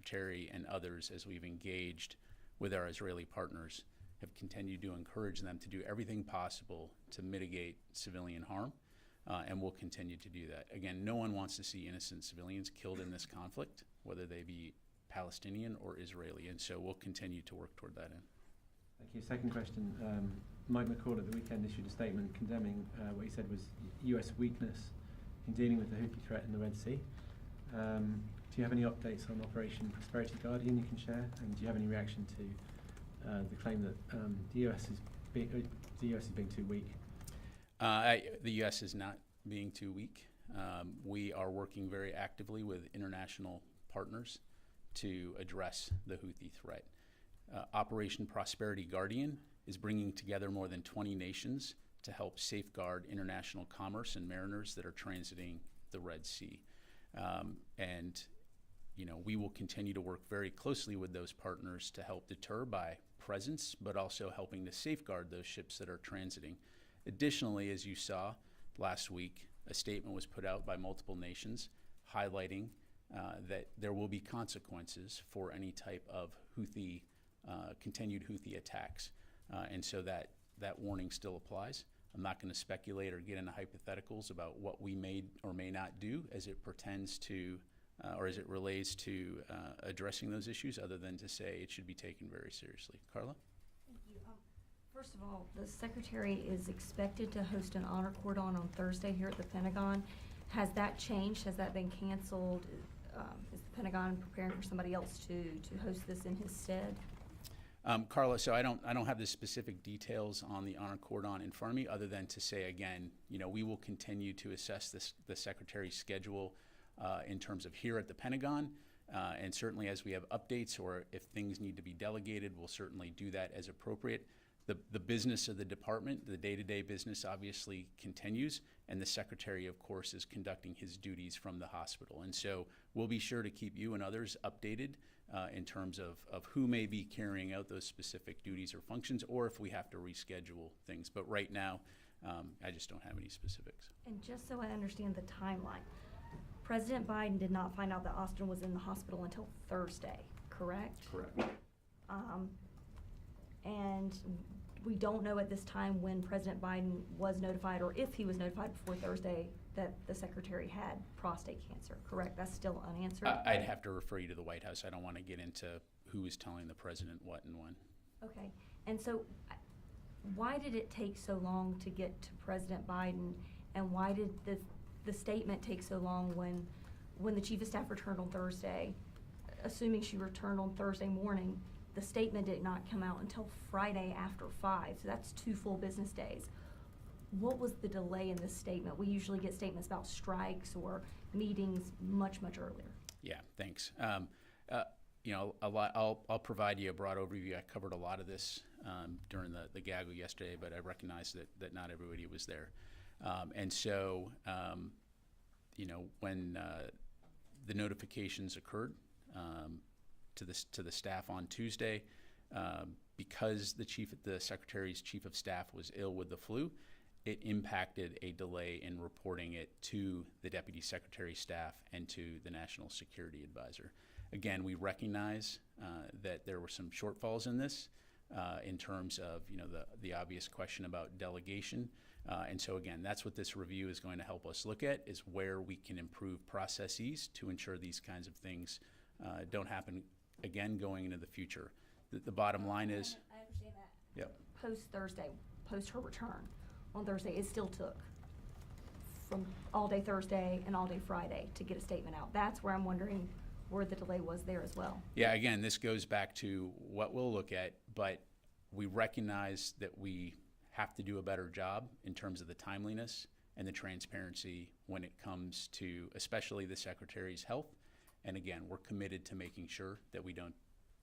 Secretary and others, as we've engaged with our Israeli partners, have continued to encourage them to do everything possible to mitigate civilian harm, and we'll continue to do that. Again, no one wants to see innocent civilians killed in this conflict, whether they be Palestinian or Israeli, and so we'll continue to work toward that end. Thank you. Second question. Mike McCall at the weekend issued a statement condemning what he said was US weakness in dealing with the Houthi threat in the Red Sea. Do you have any updates on Operation Prosperity Guardian you can share? And do you have any reaction to the claim that the US is being too weak? The U.S. is not being too weak. We are working very actively with international partners to address the Houthi threat. Operation Prosperity Guardian is bringing together more than 20 nations to help safeguard international commerce and mariners that are transiting the Red Sea. And we will continue to work very closely with those partners to help deter by presence, but also helping to safeguard those ships that are transiting. Additionally, as you saw last week, a statement was put out by multiple nations highlighting that there will be consequences for any type of continued Houthi attacks. And so that warning still applies. I'm not going to speculate or get into hypotheticals about what we may or may not do as it pertains to or as it relates to addressing those issues, other than to say it should be taken very seriously. Carla? Thank you. First of all, the Secretary is expected to host an honor cordon on Thursday here at the Pentagon. Has that changed? Has that been canceled? Is the Pentagon preparing for somebody else to host this in his stead? Carla, so I don't have the specific details on the honor cordon in front of me, other than to say again, we will continue to assess the Secretary's schedule in terms of here at the Pentagon, and certainly as we have updates or if things need to be delegated, we'll certainly do that as appropriate. The business of the department, the day-to-day business, obviously continues, and the Secretary, of course, is conducting his duties from the hospital. And so we'll be sure to keep you and others updated in terms of who may be carrying out those specific duties or functions, or if we have to reschedule things. But right now, I just don't have any specifics. And just so I understand the timeline, President Biden did not find out that Austin was in the hospital until Thursday, correct? Correct. And we don't know at this time when President Biden was notified, or if he was notified before Thursday, that the Secretary had prostate cancer, correct? That's still unanswered? I'd have to refer you to the White House. I don't want to get into who is telling the President what and when. Okay. And so why did it take so long to get to President Biden, and why did the statement take so long when the Chief of Staff returned on Thursday, assuming she returned on Thursday morning? The statement did not come out until Friday after 5, so that's 2 full business days. What was the delay in this statement? We usually get statements about strikes or meetings much, much earlier. Yeah, thanks. I'll provide you a broad overview. I covered a lot of this during the gaggle yesterday, but I recognize that not everybody was there. And so, when the notifications occurred, to the staff on Tuesday, because the Secretary's Chief of Staff was ill with the flu, it impacted a delay in reporting it to the Deputy Secretary's staff and to the National Security Advisor. Again, we recognize that there were some shortfalls in this in terms of the obvious question about delegation. And so again, that's what this review is going to help us look at, is where we can improve processes to ensure these kinds of things don't happen again going into the future. The bottom line is... I understand that. Yep. Post-Thursday, post her return on Thursday, it still took from all day Thursday and all day Friday to get a statement out. That's where I'm wondering where the delay was there as well. Yeah, again, this goes back to what we'll look at, but we recognize that we have to do a better job in terms of the timeliness and the transparency when it comes to especially the Secretary's health. And again, we're committed to making sure that we don't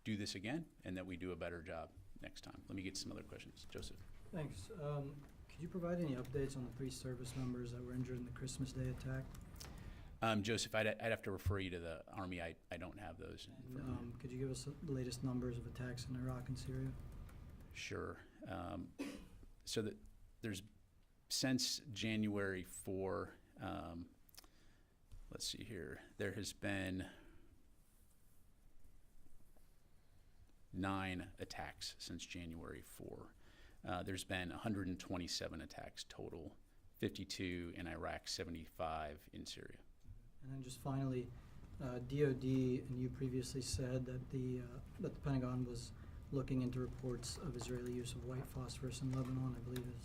do this again and that we do a better job next time. Let me get some other questions. Joseph. Thanks. Could you provide any updates on the 3 service members that were injured in the Christmas Day attack? Joseph, I'd have to refer you to the Army. I don't have those. Could you give us the latest numbers of attacks in Iraq and Syria? Sure. So there's, since January 4, let's see here, there has been 9 attacks since January 4. There's been 127 attacks total, 52 in Iraq, 75 in Syria. And then just finally, DOD and you previously said that the Pentagon was looking into reports of Israeli use of white phosphorus in Lebanon. I believe it's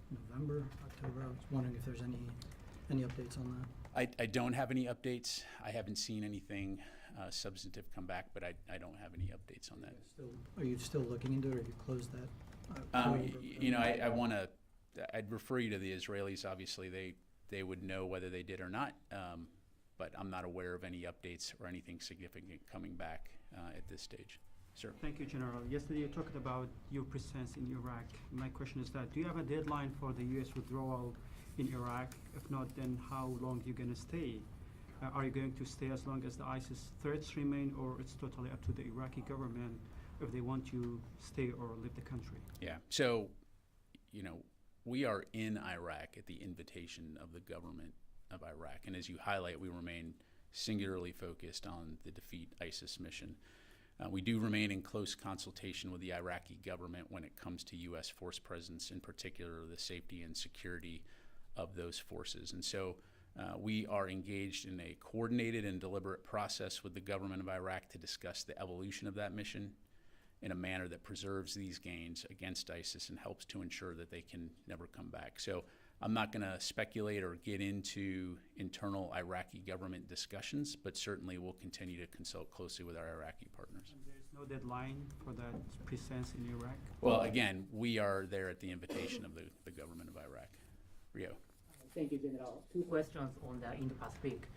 November, October. I was wondering if there's any updates on that. I don't have any updates. I haven't seen anything substantive come back, but I don't have any updates on that. Are you still looking into it, or have you closed that? I'd refer you to the Israelis. Obviously, they would know whether they did or not, but I'm not aware of any updates or anything significant coming back at this stage. Sir. Thank you, General. Yesterday you talked about your presence in Iraq. My question is that, do you have a deadline for the U.S. withdrawal in Iraq? If not, then how long are you going to stay? Are you going to stay as long as the ISIS threats remain, or it's totally up to the Iraqi government if they want you stay or leave the country? Yeah. So, we are in Iraq at the invitation of the government of Iraq. And as you highlight, we remain singularly focused on the defeat ISIS mission. We do remain in close consultation with the Iraqi government when it comes to U.S. force presence, in particular the safety and security of those forces. And so we are engaged in a coordinated and deliberate process with the government of Iraq to discuss the evolution of that mission in a manner that preserves these gains against ISIS and helps to ensure that they can never come back. So I'm not going to speculate or get into internal Iraqi government discussions, but certainly we'll continue to consult closely with our Iraqi partners. And there's no deadline for that presence in Iraq? Well, again, we are there at the invitation of the government of Iraq. Rio. Thank you, General. 2 questions on the Indo-Pacific.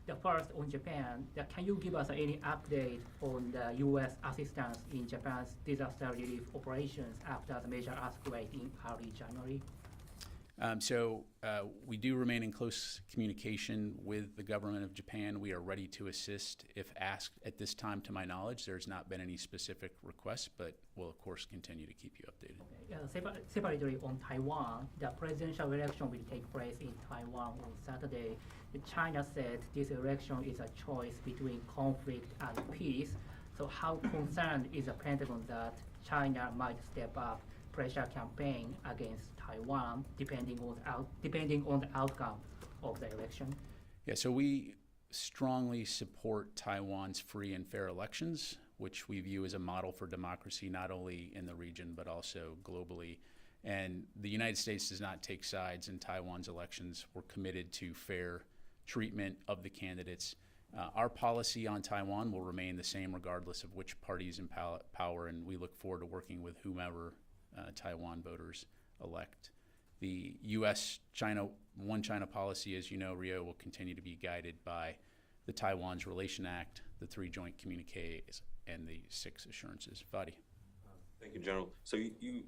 The first on Japan. Can you give us any update on the U.S. assistance in Japan's disaster relief operations after the major earthquake in early January? We do remain in close communication with the government of Japan. We are ready to assist if asked. At this time, to my knowledge, there's not been any specific requests, but we'll, of course, continue to keep you updated. Okay. Separately on Taiwan, the presidential election will take place in Taiwan on Saturday. China said this election is a choice between conflict and peace. So how concerned is the Pentagon that China might step up pressure campaign against Taiwan, depending on the outcome of the election? Yeah, so we strongly support Taiwan's free and fair elections, which we view as a model for democracy, not only in the region, but also globally. And the United States does not take sides in Taiwan's elections. We're committed to fair treatment of the candidates. Our policy on Taiwan will remain the same regardless of which party is in power, and we look forward to working with whomever Taiwan voters elect. The U.S.-China One China policy, as you know, Rio, will continue to be guided by the Taiwan's Relation Act, the 3 joint communiques, and the 6 assurances. Fadi. Thank you, General. So you've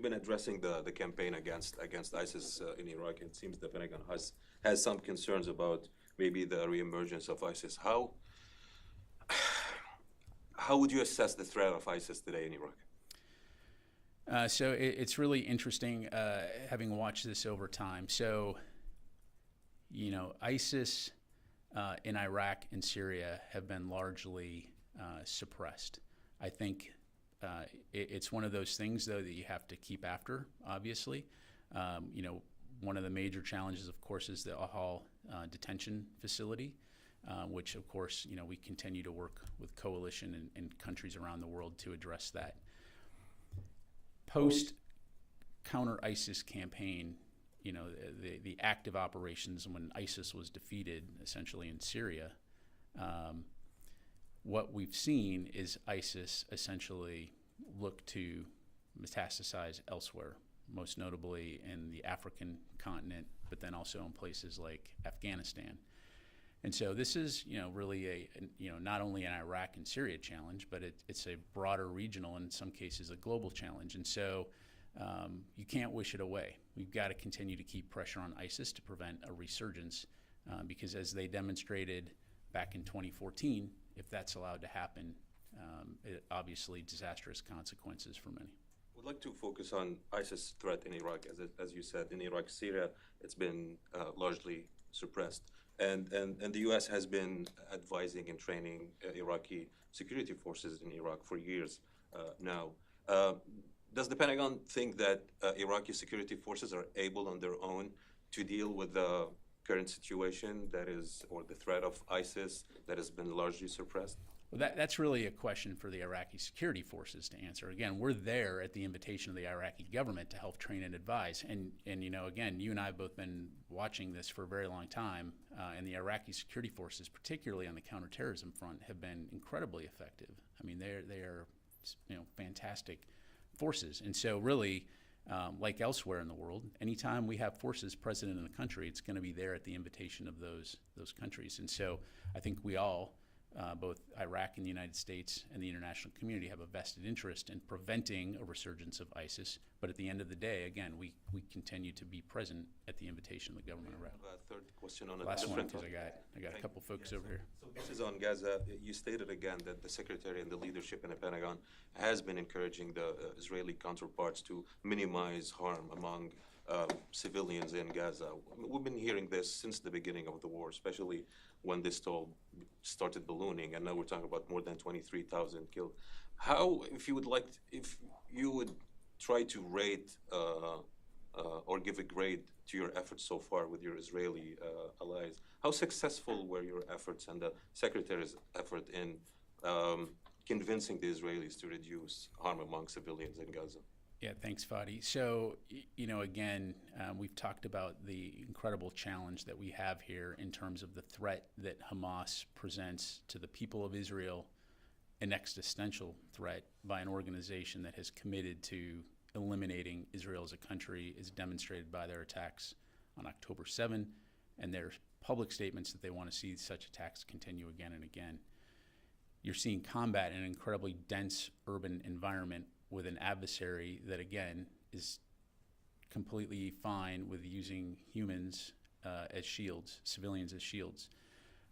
been addressing the campaign against ISIS in Iraq. It seems the Pentagon has some concerns about maybe the reemergence of ISIS. How would you assess the threat of ISIS today in Iraq? So it's really interesting having watched this over time. So, ISIS in Iraq and Syria have been largely suppressed. I think it's one of those things, though, that you have to keep after, obviously. One of the major challenges, of course, is the Ahal detention facility, which, of course, we continue to work with coalition and countries around the world to address that. Post-counter-ISIS campaign, the active operations when ISIS was defeated, essentially in Syria, what we've seen is ISIS essentially look to metastasize elsewhere, most notably in the African continent, but then also in places like Afghanistan. And so this is, really not only an Iraq and Syria challenge, but it's a broader regional, in some cases, a global challenge. And so you can't wish it away. We've got to continue to keep pressure on ISIS to prevent a resurgence, because as they demonstrated back in 2014, if that's allowed to happen, it obviously disastrous consequences for many. We'd like to focus on ISIS threat in Iraq. As you said, in Iraq, Syria, it's been largely suppressed. And the U.S. has been advising and training Iraqi security forces in Iraq for years now. Does the Pentagon think that Iraqi security forces are able on their own to deal with the current situation that is, or the threat of ISIS that has been largely suppressed? Well, that's really a question for the Iraqi security forces to answer. Again, we're there at the invitation of the Iraqi government to help train and advise. And you know, again, you and I have both been watching this for a very long time, and the Iraqi security forces, particularly on the counterterrorism front, have been incredibly effective. I mean, they are, you know, fantastic forces. And so really, like elsewhere in the world, anytime we have forces present in a country, it's going to be there at the invitation of those countries. And so I think we all, both Iraq and the United States and the international community, have a vested interest in preventing a resurgence of ISIS. But at the end of the day, again, we continue to be present at the invitation of the government of Iraq. A third question on a Last one, different because topic. I got a couple folks over here. So this is on Gaza. You stated again that the Secretary and the leadership in the Pentagon has been encouraging the Israeli counterparts to minimize harm among civilians in Gaza. We've been hearing this since the beginning of the war, especially when this toll started ballooning, and now we're talking about more than 23,000 killed. How, if you would try to rate or give a grade to your efforts so far with your Israeli allies, how successful were your efforts and the Secretary's effort in convincing the Israelis to reduce harm among civilians in Gaza? Yeah, thanks, Fadi. So, you know, again, we've talked about the incredible challenge that we have here in terms of the threat that Hamas presents to the people of Israel, an existential threat by an organization that has committed to eliminating Israel as a country, is demonstrated by their attacks on October 7 and their public statements that they want to see such attacks continue again and again. You're seeing combat in an incredibly dense urban environment with an adversary that, again, is completely fine with using humans as shields, civilians as shields.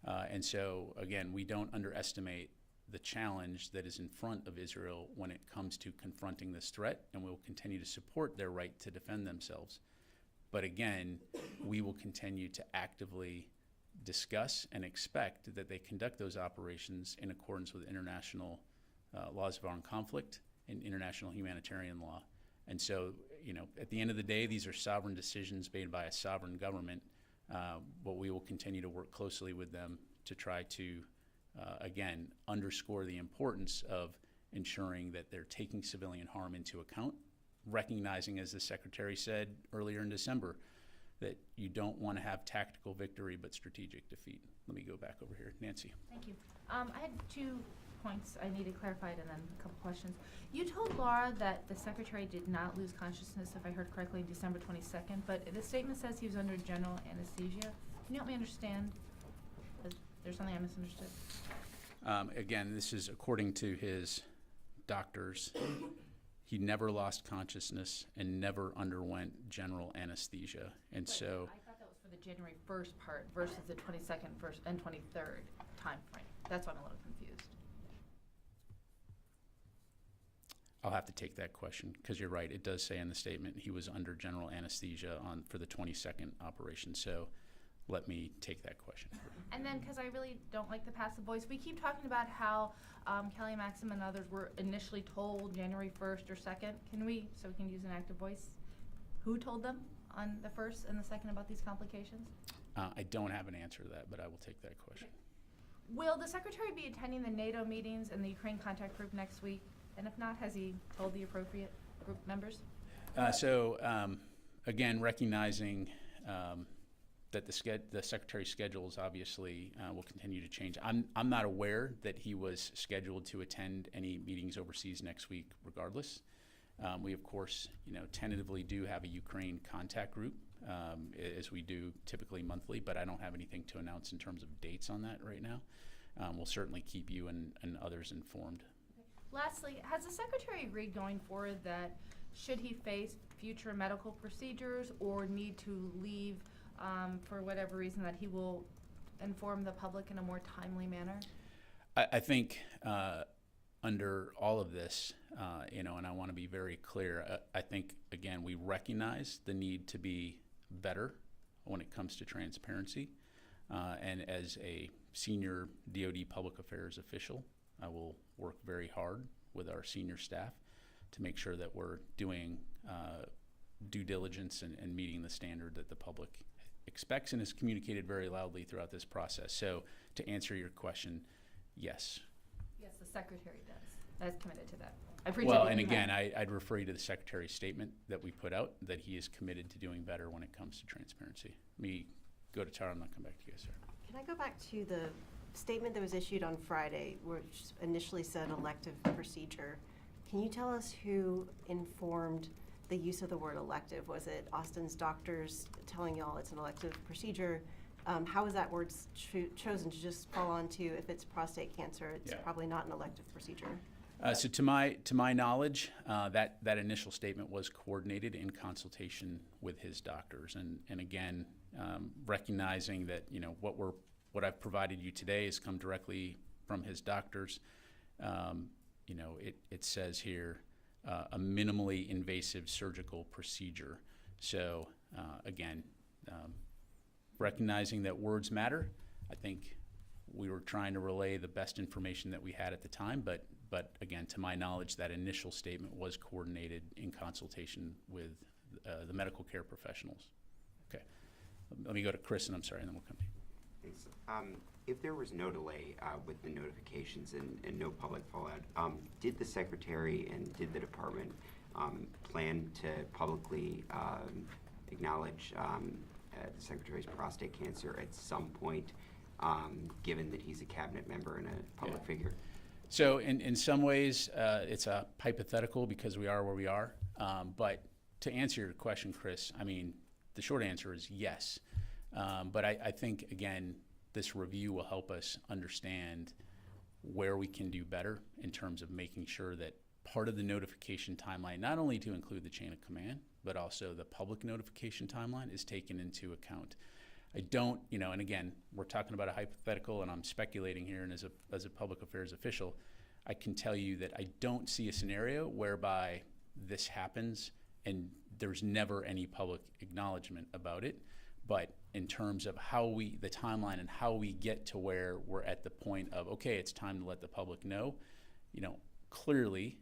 And so, again, we don't underestimate the challenge that is in front of Israel when it comes to confronting this threat, and we will continue to support their right to defend themselves. But again, we will continue to actively discuss and expect that they conduct those operations in accordance with international laws of armed conflict and international humanitarian law. And so, you know, at the end of the day, these are sovereign decisions made by a sovereign government, but we will continue to work closely with them to try to, again, underscore the importance of ensuring that they're taking civilian harm into account, recognizing, as the Secretary said earlier in December, that you don't want to have tactical victory but strategic defeat. Let me go back over here. Nancy. Thank you. I had 2 points I needed clarified and then a couple questions. You told Laura that the Secretary did not lose consciousness, if I heard correctly, December 22nd, but the statement says he was under general anesthesia. Can you help me understand? Is there something I misunderstood? Again, this is according to his doctors. He never lost consciousness and never underwent general anesthesia. And But so I thought that was for the January 1st part versus the 22nd first and 23rd time frame. That's why I'm a little confused. I'll have to take that question because you're right. It does say in the statement he was under general anesthesia for the 22nd operation. So let me take that question. And then, because I really don't like the passive voice, we keep talking about how Kelly Maxim and others were initially told January 1st or 2nd. So we can use an active voice? Who told them on the 1st and the 2nd about these complications? I don't have an answer to that, but I will take that question. Will the Secretary be attending the NATO meetings and the Ukraine contact group next week? And if not, has he told the appropriate group members? Again, recognizing that the Secretary's schedules obviously will continue to change. I'm not aware that he was scheduled to attend any meetings overseas next week regardless. We, of course, tentatively do have a Ukraine contact group, as we do typically monthly, but I don't have anything to announce in terms of dates on that right now. We'll certainly keep you and others informed. Lastly, has the Secretary agreed going forward that should he face future medical procedures or need to leave for whatever reason, that he will inform the public in a more timely manner? I think under all of this, and I want to be very clear, I think, again, we recognize the need to be better when it comes to transparency. And as a senior DoD public affairs official, I will work very hard with our senior staff to make sure that we're doing due diligence and meeting the standard that the public expects and is communicated very loudly throughout this process. So to answer your question, yes. Yes, the secretary does, is committed to that. I appreciate Well, you and doing that. again, I'd refer you to the Secretary's statement that we put out, that he is committed to doing better when it comes to transparency. Let me go to Tara and I'll come back to you guys, sir. Can I go back to the statement that was issued on Friday, which initially said elective procedure? Can you tell us who informed the use of the word elective? Was it Austin's doctors telling y'all it's an elective procedure? How is that word chosen to just fall onto if it's prostate cancer? It's Yeah. probably not an elective procedure. So to my knowledge, that initial statement was coordinated in consultation with his doctors, and again, recognizing that what I've provided you today has come directly from his doctors. It says here a minimally invasive surgical procedure. So again, recognizing that words matter, I think we were trying to relay the best information that we had at the time, but again, to my knowledge, that initial statement was coordinated in consultation with the medical care professionals. Okay, let me go to Chris, and I'm sorry, and then we'll come to you. Thanks. If there was no delay with the notifications and no public fallout, did the Secretary and did the Department plan to publicly acknowledge the Secretary's prostate cancer at some point, given that he's a cabinet member and a public figure? So in some ways, it's a hypothetical because we are where we are. But to answer your question, Chris, I mean, the short answer is yes. But I think, again, this review will help us understand where we can do better in terms of making sure that part of the notification timeline, not only to include the chain of command, but also the public notification timeline is taken into account. I don't, and again, we're talking about a hypothetical and I'm speculating here, and as a public affairs official, I can tell you that I don't see a scenario whereby this happens and there's never any public acknowledgement about it. But in terms of the timeline and how we get to where we're at the point of, okay, it's time to let the public know, clearly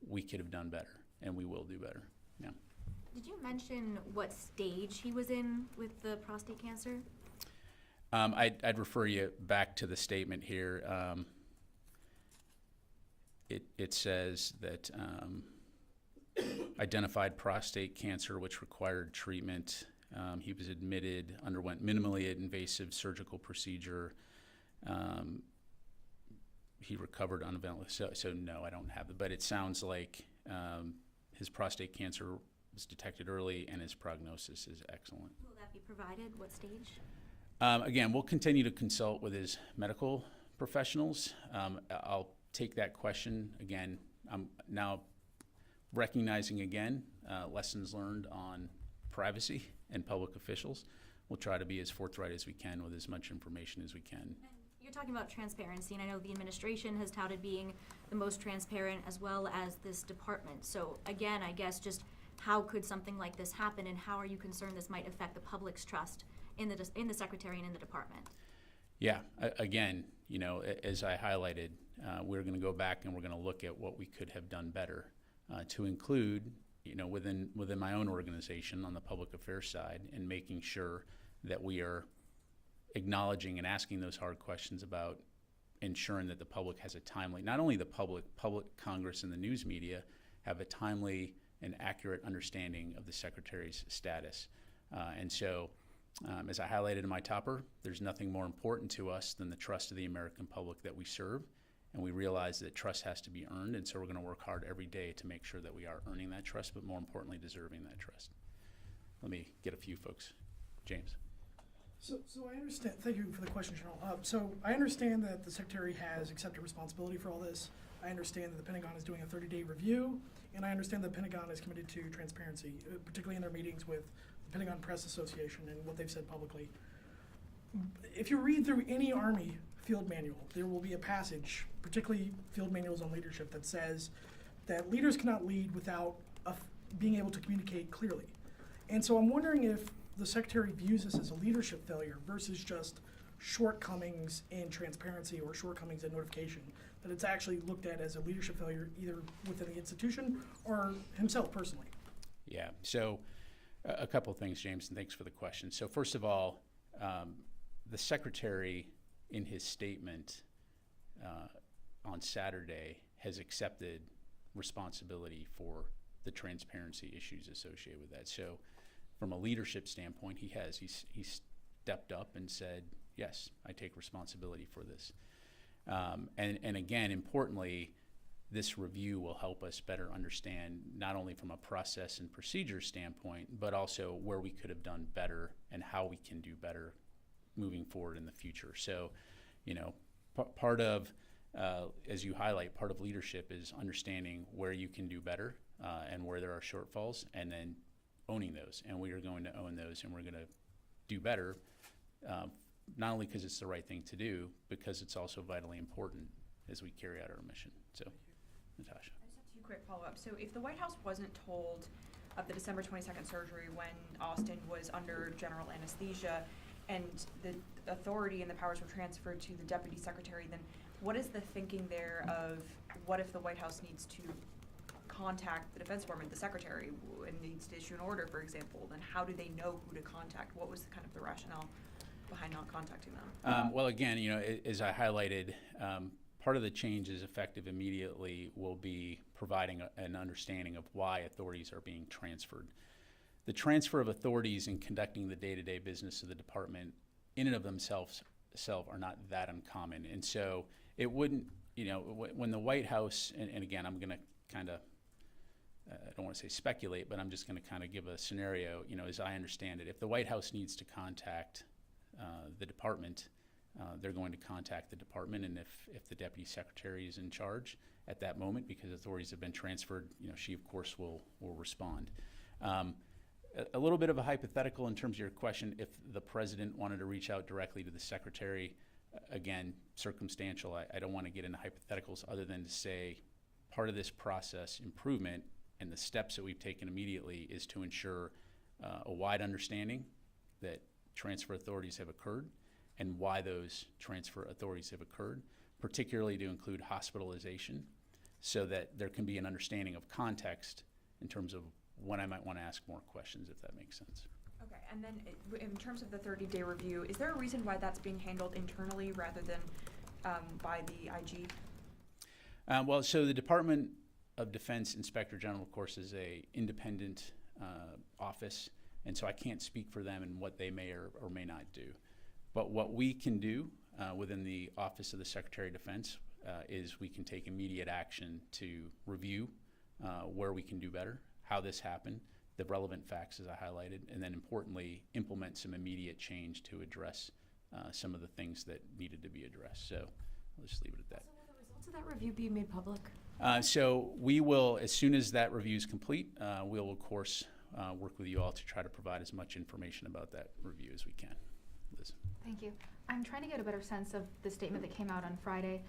we could have done better and we will do better. Yeah. Did you mention what stage he was in with the prostate cancer? I'd refer you back to the statement here. It says that identified prostate cancer, which required treatment. He was admitted, underwent minimally invasive surgical procedure. He recovered on a ventilator. So no, I don't have it. But it sounds like his prostate cancer was detected early and his prognosis is excellent. Will that be provided? What stage? Again, we'll continue to consult with his medical professionals. I'll take that question again. I'm now recognizing again lessons learned on privacy and public officials. We'll try to be as forthright as we can with as much information as we can. And you're talking about transparency, and I know the administration has touted being the most transparent as well as this department. So again, I guess just how could something like this happen, and how are you concerned this might affect the public's trust in the Secretary and in the department? Yeah, again, as I highlighted, we're going to go back and we're going to look at what we could have done better to include, within my own organization on the public affairs side, and making sure that we are acknowledging and asking those hard questions about ensuring that the public has a timely, not only the public, Congress, and the news media have a timely and accurate understanding of the Secretary's status. And so, as I highlighted in my topper, there's nothing more important to us than the trust of the American public that we serve. And we realize that trust has to be earned, and so we're going to work hard every day to make sure that we are earning that trust, but more importantly, deserving that trust. Let me get a few folks. James. So I understand, thank you for the question, General. So I understand that the Secretary has accepted responsibility for all this. I understand that the Pentagon is doing a 30-day review, and I understand the Pentagon is committed to transparency, particularly in their meetings with the Pentagon Press Association and what they've said publicly. If you read through any Army field manual, there will be a passage, particularly field manuals on leadership, that says that leaders cannot lead without being able to communicate clearly. And so I'm wondering if the Secretary views this as a leadership failure versus just shortcomings in transparency or shortcomings in notification, that it's actually looked at as a leadership failure either within the institution or himself personally. Yeah, so a couple of things, James, and thanks for the question. So first of all, the Secretary in his statement on Saturday has accepted responsibility for the transparency issues associated with that. So from a leadership standpoint, he's stepped up and said, yes, I take responsibility for this. And again, importantly, this review will help us better understand not only from a process and procedure standpoint, but also where we could have done better and how we can do better moving forward in the future. So, you know, part of, as you highlight, part of leadership is understanding where you can do better and where there are shortfalls, and then owning those. And we are going to own those, and we're going to do better, not only because it's the right thing to do, because it's also vitally important as we carry out our mission. So, Natasha. I just have two quick follow-ups. So if the White House wasn't told of the December 22nd surgery when Austin was under general anesthesia and the authority and the powers were transferred to the Deputy Secretary, then what is the thinking there of what if the White House needs to contact the Defense Department, the Secretary, and needs to issue an order, for example, then how do they know who to contact? What was kind of the rationale behind not contacting them? Well, again, you know, as I highlighted, part of the changes effective immediately will be providing an understanding of why authorities are being transferred. The transfer of authorities in conducting the day-to-day business of the department in and of themselves are not that uncommon. And so it wouldn't, you know, when the White House, and again, I'm going to kind of, I don't want to say speculate, but I'm just going to kind of give a scenario, you know, as I understand it. If the White House needs to contact the department, they're going to contact the department, and if the Deputy Secretary is in charge at that moment, because authorities have been transferred, you know, she of course will respond. A little bit of a hypothetical in terms of your question, if the President wanted to reach out directly to the Secretary, again, circumstantial. I don't want to get into hypotheticals other than to say part of this process improvement and the steps that we've taken immediately is to ensure a wide understanding that transfer authorities have occurred and why those transfer authorities have occurred, particularly to include hospitalization, so that there can be an understanding of context in terms of when I might want to ask more questions, if that makes sense. Okay, and then in terms of the 30-day review, is there a reason why that's being handled internally rather than by the IG? Well, so the Department of Defense Inspector General, of course, is a independent office, and so I can't speak for them and what they may or may not do. But what we can do within the Office of the Secretary of Defense is we can take immediate action to review where we can do better, how this happened, the relevant facts as I highlighted, and then importantly, implement some immediate change to address some of the things that needed to be addressed. So I'll just leave it at that. So will the results of that review be made public? So we will, as soon as that review is complete, we'll of course work with you all to try to provide as much information about that review as we can. Liz. Thank you. I'm trying to get a better sense of the statement that came out on Friday.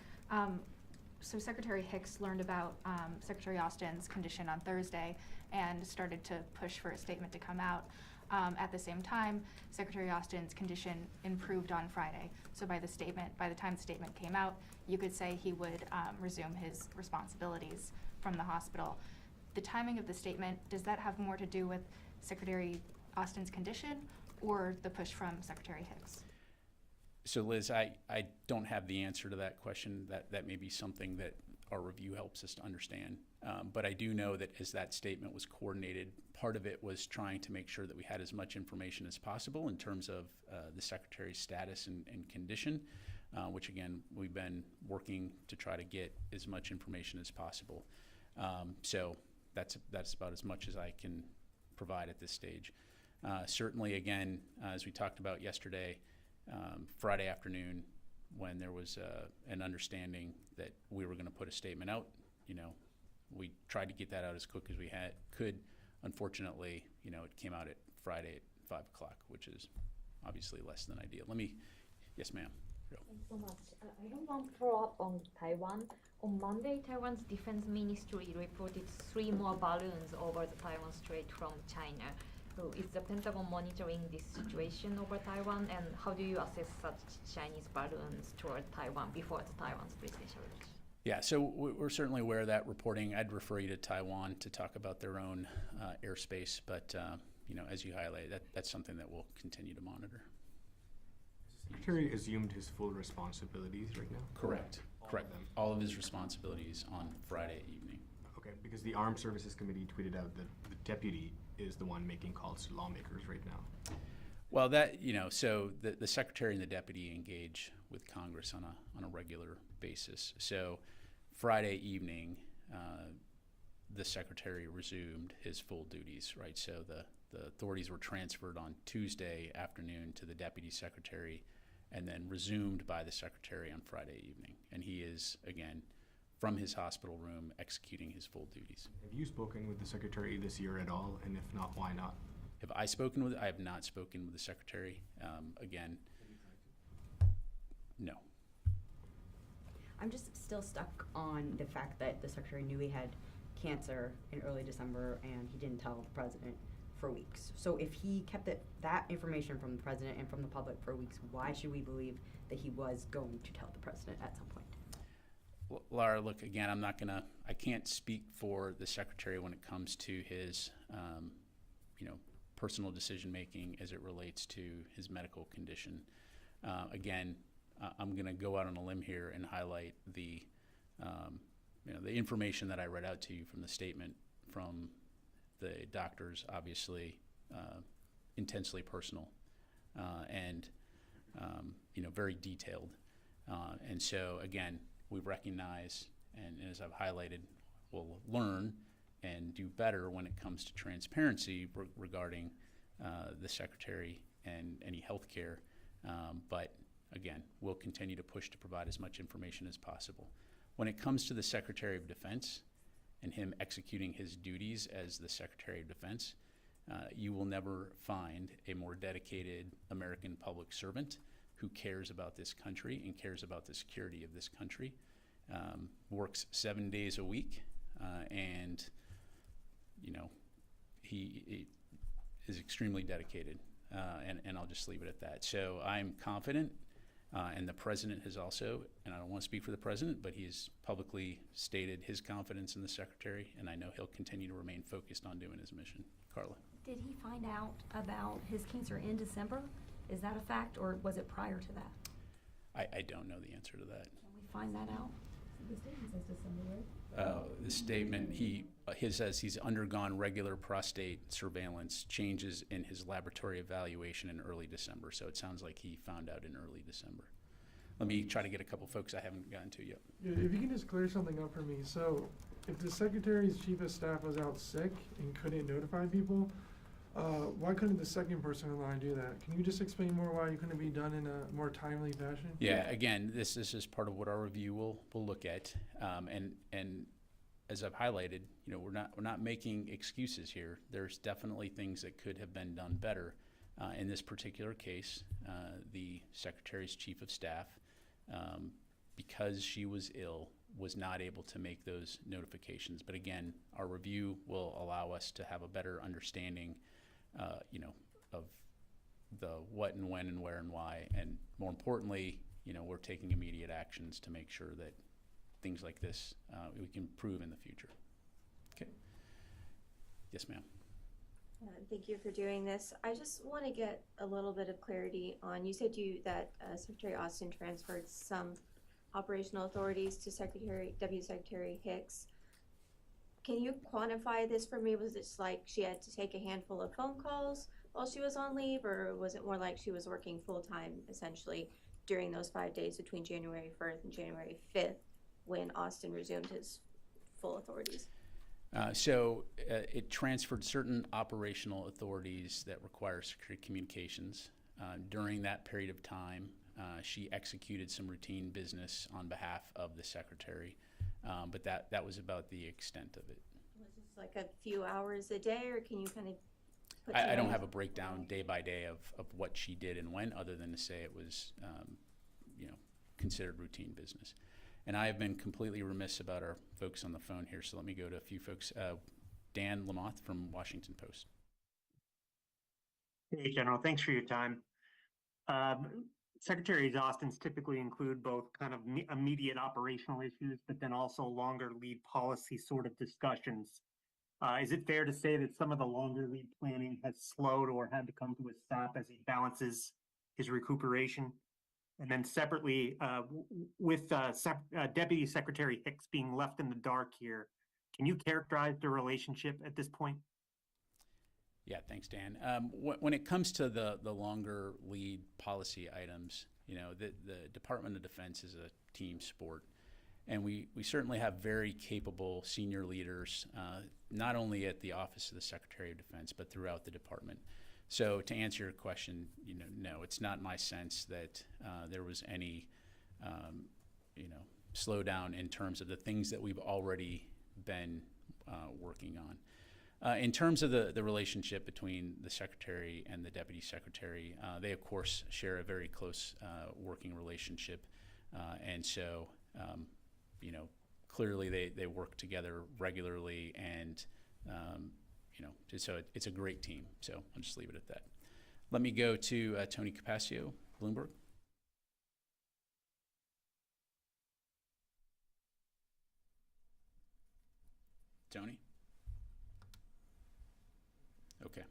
So Secretary Hicks learned about Secretary Austin's condition on Thursday and started to push for a statement to come out. At the same time, Secretary Austin's condition improved on Friday. So by the time the statement came out, you could say he would resume his responsibilities from the hospital. The timing of the statement, does that have more to do with Secretary Austin's condition or the push from Secretary Hicks? So Liz, I don't have the answer to that question. That may be something that our review helps us to understand. But I do know that as that statement was coordinated, part of it was trying to make sure that we had as much information as possible in terms of the Secretary's status and condition, which again, we've been working to try to get as much information as possible. So that's about as much as I can provide at this stage. Certainly, again, as we talked about yesterday, Friday afternoon, when there was an understanding that we were going to put a statement out, you know, we tried to get that out as quick as we could. Unfortunately, you know, it came out at Friday at 5 o'clock, which is obviously less than ideal. Yes, ma'am. Thanks so much. I have one follow-up on Taiwan. On Monday, Taiwan's defense ministry reported 3 more balloons over the Taiwan Strait from China. So is the Pentagon monitoring this situation over Taiwan, and how do you assess such Chinese balloons toward Taiwan before the Taiwan's presidential election? Yeah, so we're certainly aware of that reporting. I'd refer you to Taiwan to talk about their own airspace, but as you highlight, that's something that we'll continue to monitor. Has the Secretary assumed his full responsibilities right now? Correct. All of his responsibilities on Friday evening. Okay, because the Armed Services Committee tweeted out that the deputy is the one making calls to lawmakers right now. Well, so the Secretary and the deputy engage with Congress on a regular basis. So Friday evening, the Secretary resumed his full duties, right? So the authorities were transferred on Tuesday afternoon to the Deputy Secretary and then resumed by the Secretary on Friday evening. And he is, again, from his hospital room, executing his full duties. Have you spoken with the Secretary this year at all? And if not, why not? Have I spoken with? I have not spoken with the Secretary. Again, no. I'm just still stuck on the fact that the Secretary knew he had cancer in early December and he didn't tell the President for weeks. So if he kept that information from the President and from the public for weeks, why should we believe that he was going to tell the President at some point? Laura, look, again, I can't speak for the Secretary when it comes to his, personal decision-making as it relates to his medical condition. Again, I'm going to go out on a limb here and highlight the information that I read out to you from the statement from the doctors, obviously intensely personal and very detailed. And so, again, we recognize, and as I've highlighted, we'll learn and do better when it comes to transparency regarding the Secretary and any health care. But again, we'll continue to push to provide as much information as possible. When it comes to the Secretary of Defense and him executing his duties as the Secretary of Defense, you will never find a more dedicated American public servant who cares about this country and cares about the security of this country, works 7 days a week, and he is extremely dedicated, and I'll just leave it at that. So I'm confident, and the President has also, and I don't want to speak for the President, but he's publicly stated his confidence in the Secretary, and I know he'll continue to remain focused on doing his mission. Carla. Did he find out about his cancer in December? Is that a fact, or was it prior to that? I don't know the answer to that. Can we find that out? The statement says December, right? The statement, he says he's undergone regular prostate surveillance, changes in his laboratory evaluation in early December. So it sounds like he found out in early December. Let me try to get a couple folks I haven't gotten to yet. Yeah, if you can just clear something up for me. So if the Secretary's Chief of Staff was out sick and couldn't notify people, why couldn't the second person in line do that? Can you just explain more why it couldn't be done in a more timely fashion? Yeah, again, this is part of what our review will look at, and as I've highlighted, we're not making excuses here. There's definitely things that could have been done better. In this particular case, the Secretary's Chief of Staff, because she was ill, was not able to make those notifications. But again, our review will allow us to have a better understanding of the what and when and where and why, and more importantly, we're taking immediate actions to make sure that things like this we can improve in the future. Okay. Yes, ma'am. Thank you for doing this. I just want to get a little bit of clarity on, you said that Secretary Austin transferred some operational authorities to Deputy Secretary Hicks. Can you quantify this for me? Was it just like she had to take a handful of phone calls while she was on leave, or was it more like she was working full-time essentially during those 5 days between January 1st and January 5th when Austin resumed his full authorities? So it transferred certain operational authorities that require secure communications. During that period of time, she executed some routine business on behalf of the Secretary, but that was about the extent of it. Was this like a few hours a day, or can you kind of put I don't have a breakdown day by day of what she did and when, other than to say it was considered routine business. And I have been completely remiss about our folks on the phone here, so let me go to a few folks. Dan Lamothe from Washington Post. Hey, General, thanks for your time. Secretary Austin's typically include both kind of immediate operational issues, but then also longer lead policy sort of discussions. Is it fair to say that some of the longer lead planning has slowed or had to come to a stop as he balances his recuperation? And then separately, with Deputy Secretary Hicks being left in the dark here, can you characterize the relationship at this point? Yeah, thanks, Dan. When it comes to the longer lead policy items, you know, the Department of Defense is a team sport. And we certainly have very capable senior leaders, not only at the Office of the Secretary of Defense, but throughout the department. So to answer your question, you know, no, it's not my sense that there was any, you know, slowdown in terms of the things that we've already been working on. In terms of the relationship between the Secretary and the Deputy Secretary, they of course share a very close working relationship. And so, you know, clearly they work together regularly, and you know, so it's a great team. So I'll just leave it at that. Let me go to Tony Capaccio, Bloomberg. Tony? Okay.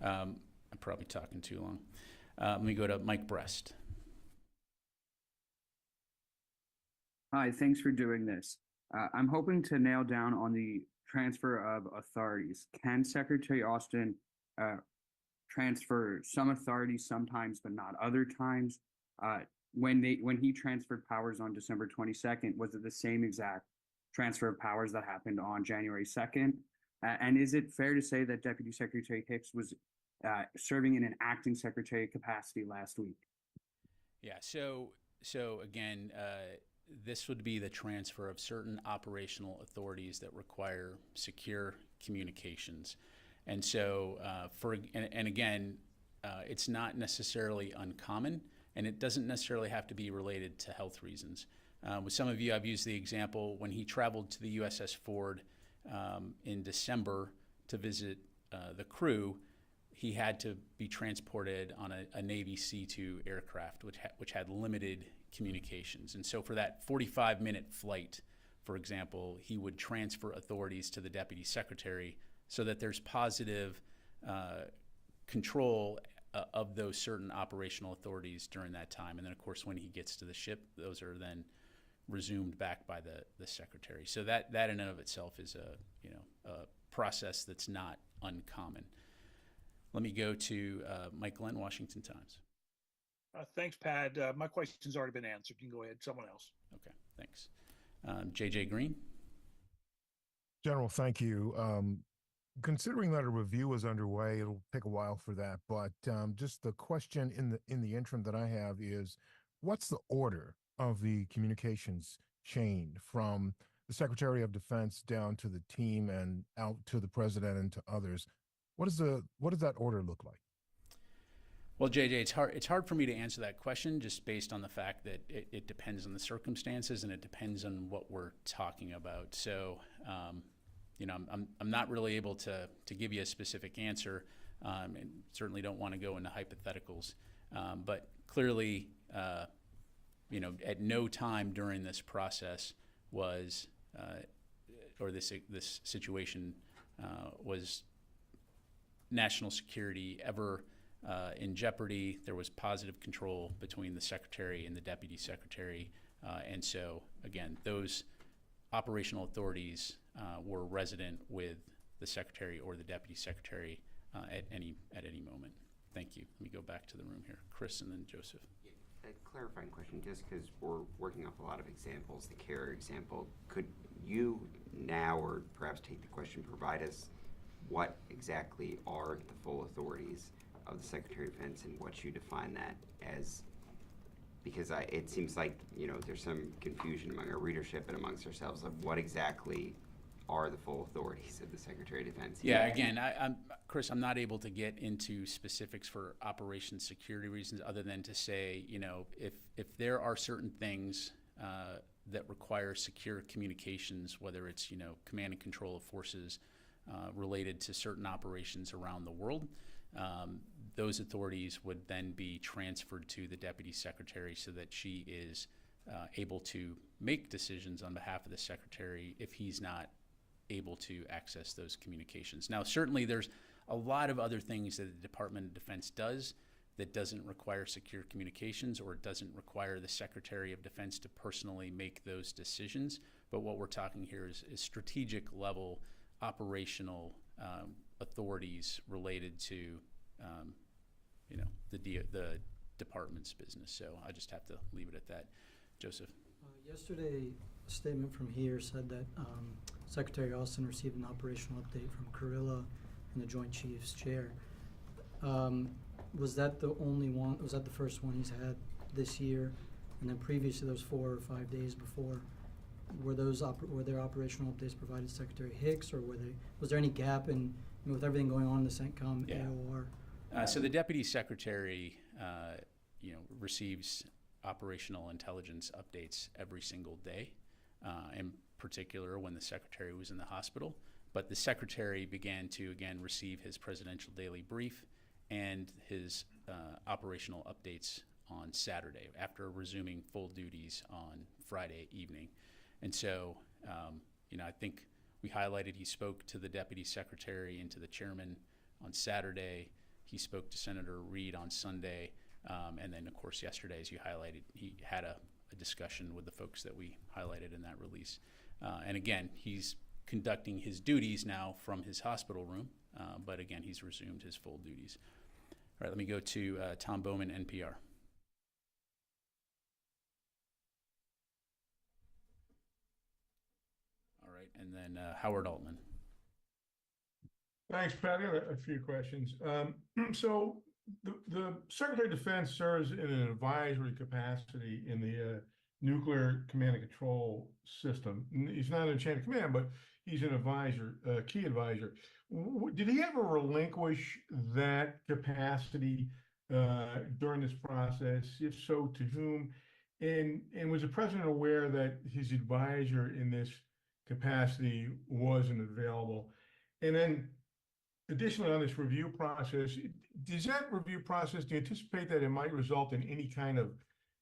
I'm probably talking too long. Let me go to Mike Brest. Hi, thanks for doing this. I'm hoping to nail down on the transfer of authorities. Can Secretary Austin transfer some authorities sometimes, but not other times? When he transferred powers on December 22nd, was it the same exact transfer of powers that happened on January 2nd? And is it fair to say that Deputy Secretary Hicks was serving in an acting secretary capacity last week? Yeah, so again, this would be the transfer of certain operational authorities that require secure communications. And so, again, it's not necessarily uncommon, and it doesn't necessarily have to be related to health reasons. With some of you, I've used the example when he traveled to the USS Ford in December to visit the crew. He had to be transported on a Navy C-2 aircraft, which had limited communications. And so for that 45-minute flight, for example, he would transfer authorities to the Deputy Secretary so that there's positive control of those certain operational authorities during that time. And then, of course, when he gets to the ship, those are then resumed back by the Secretary. So that in and of itself is a process that's not uncommon. Let me go to Mike Glenn, Washington Times. Thanks, Pat. My question's already been answered. You can go ahead. Someone else. Okay, thanks. JJ Green. General, thank you. Considering that a review is underway, it'll take a while for that. But just the question in the interim that I have is, what's the order of the communications chain from the Secretary of Defense down to the team and out to the president and to others? What does that order look like? Well, JJ, it's hard for me to answer that question just based on the fact that it depends on the circumstances and it depends on what we're talking about. So, you know, I'm not really able to give you a specific answer, and certainly don't want to go into hypotheticals. But clearly, you know, at no time during this process was, or this situation was national security ever in jeopardy. There was positive control between the Secretary and the Deputy Secretary. And so, again, those operational authorities were resident with the Secretary or the Deputy Secretary at any moment. Thank you. Let me go back to the room here. Chris and then Joseph. A clarifying question, just because we're working off a lot of examples, the CARE example, could you now, or perhaps take the question, provide us what exactly are the full authorities of the Secretary of Defense and what you define that as? Because it seems like, you know, there's some confusion among our readership and amongst ourselves of what exactly are the full authorities of the Secretary of Defense. Yeah, again, Chris, I'm not able to get into specifics for operation security reasons other than to say, you know, if there are certain things that require secure communications, whether it's, you know, command and control of forces related to certain operations around the world, those authorities would then be transferred to the Deputy Secretary so that she is able to make decisions on behalf of the Secretary if he's not able to access those communications. Now, certainly there's a lot of other things that the Department of Defense does that doesn't require secure communications, or it doesn't require the Secretary of Defense to personally make those decisions. But what we're talking here is strategic level operational authorities related to the department's business. So I just have to leave it at that. Joseph. Yesterday, a statement from here said that Secretary Austin received an operational update from Kurilla and the Joint Chiefs Chair. Was that the only one? Was that the first one he's had this year? And then previously, those 4 or 5 days before, were there operational updates provided to Secretary Hicks, or was there any gap in, with everything going on in the CENTCOM, AOR? So the Deputy Secretary, receives operational intelligence updates every single day, in particular when the Secretary was in the hospital. But the Secretary began to, again, receive his presidential daily brief and his operational updates on Saturday after resuming full duties on Friday evening. And so, I think we highlighted he spoke to the Deputy Secretary and to the Chairman on Saturday. He spoke to Senator Reid on Sunday. And then, of course, yesterday, as you highlighted, he had a discussion with the folks that we highlighted in that release. And again, he's conducting his duties now from his hospital room, but again, he's resumed his full duties. All right, let me go to Tom Bowman, NPR. All right, and then Howard Altman. Thanks, Pat. I got a few questions. So the Secretary of Defense serves in an advisory capacity in the Nuclear Command and Control System. He's not in chain of command, but he's an advisor, a key advisor. Did he ever relinquish that capacity during this process? If so, to whom? And was the president aware that his advisor in this capacity wasn't available? And then additionally, on this review process, does that review process, do you anticipate that it might result in any kind of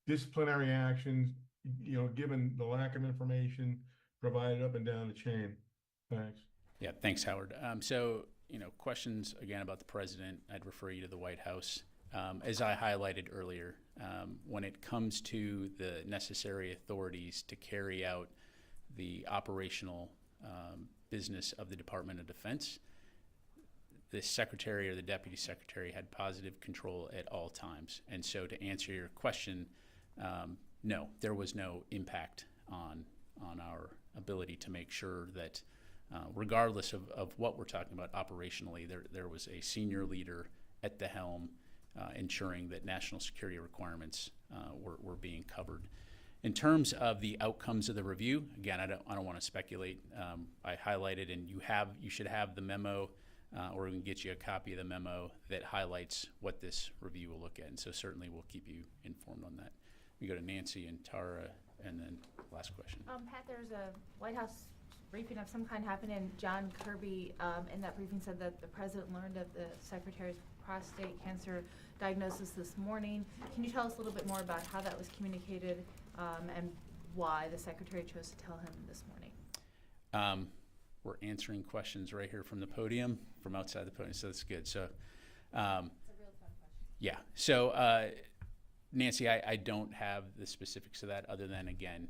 disciplinary actions, given the lack of information provided up and down the chain? Thanks. Yeah, thanks, Howard. So, questions again about the president, I'd refer you to the White House. As I highlighted earlier, when it comes to the necessary authorities to carry out the operational business of the Department of Defense, the Secretary or the Deputy Secretary had positive control at all times. And so to answer your question, no, there was no impact on our ability to make sure that regardless of what we're talking about operationally, there was a senior leader at the helm ensuring that national security requirements were being covered. In terms of the outcomes of the review, again, I don't want to speculate. I highlighted, and you should have the memo, or we can get you a copy of the memo that highlights what this review will look at. And so certainly we'll keep you informed on that. We go to Nancy and Tara, and then last question. Pat, there's a White House briefing of some kind happened, and John Kirby in that briefing said that the president learned of the secretary's prostate cancer diagnosis this morning. Can you tell us a little bit more about how that was communicated and why the secretary chose to tell him this morning? We're answering questions right here from the podium, from outside the podium, so that's good. So, it's a real fun question. Yeah. So, Nancy, I don't have the specifics of that other than, again,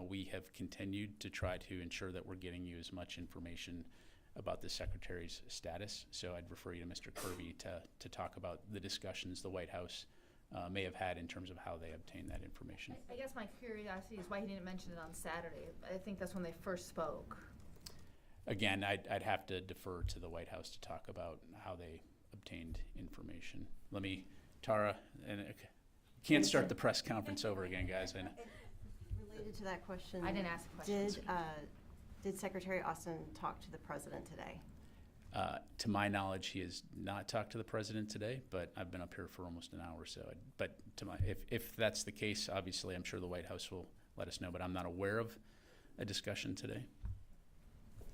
we have continued to try to ensure that we're getting you as much information about the secretary's status. So I'd refer you to Mr. Kirby to talk about the discussions the White House may have had in terms of how they obtained that information. I guess my curiosity is why he didn't mention it on Saturday. I think that's when they first spoke. Again, I'd have to defer to the White House to talk about how they obtained information. Let me, Tara, and can't start the press conference over again, guys. Related to that question, I didn't ask a question. Did Secretary Austin talk to the president today? To my knowledge, he has not talked to the president today, but I've been up here for almost an hour or so. But if that's the case, obviously, I'm sure the White House will let us know, but I'm not aware of a discussion today.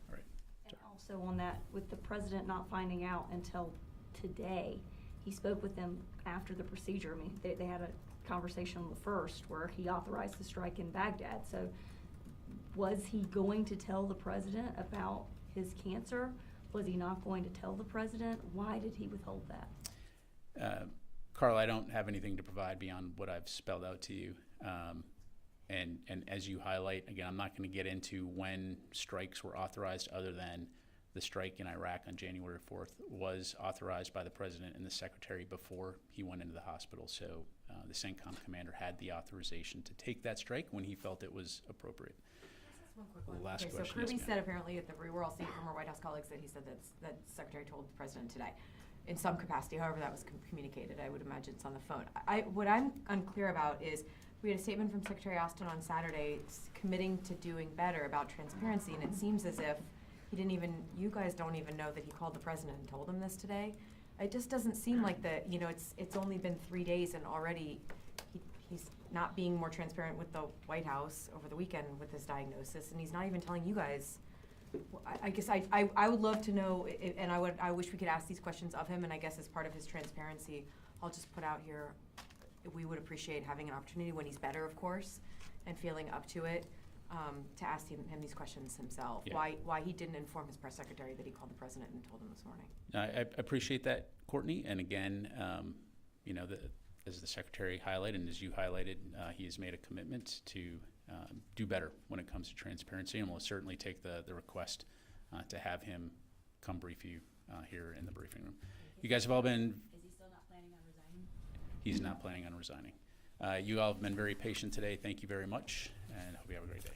All right. And also on that, with the president not finding out until today. He spoke with them after the procedure. I mean, they had a conversation on the 1st where he authorized the strike in Baghdad. So was he going to tell the president about his cancer? Was he not going to tell the president? Why did he withhold that? Carl, I don't have anything to provide beyond what I've spelled out to you. And as you highlight, again, I'm not going to get into when strikes were authorized, other than the strike in Iraq on January 4th was authorized by the president and the secretary before he went into the hospital. So the CENTCOM commander had the authorization to take that strike when he felt it was appropriate. One quick one. Last Okay, question. so Kirby Yes, ma'am. said apparently that we were all seeing from our White House colleagues that he said that the secretary told the president today, in some capacity. However, that was communicated. I would imagine it's on the phone. What I'm unclear about is we had a statement from Secretary Austin on Saturday committing to doing better about transparency, and it seems as if he didn't even. You guys don't even know that he called the president and told him this today. It just doesn't seem like that. You know, it's only been 3 days and already he's not being more transparent with the White House over the weekend with his diagnosis, and he's not even telling you guys. I guess I would love to know, and I wish we could ask these questions of him, and I guess as part of his transparency, I'll just put out here, we would appreciate having an opportunity when he's better, of course, and feeling up to it, to ask him these questions himself. Yeah. Why he didn't inform his press secretary that he called the president and told him this morning. I appreciate that, Courtney. And again, you know, as the secretary highlighted and as you highlighted, he has made a commitment to do better when it comes to transparency, and we'll certainly take the request to have him come brief you here in the briefing room. You guys have all been. Is he still not planning on resigning? He's not planning on resigning. You all have been very patient today. Thank you very much, and hope you have a great day.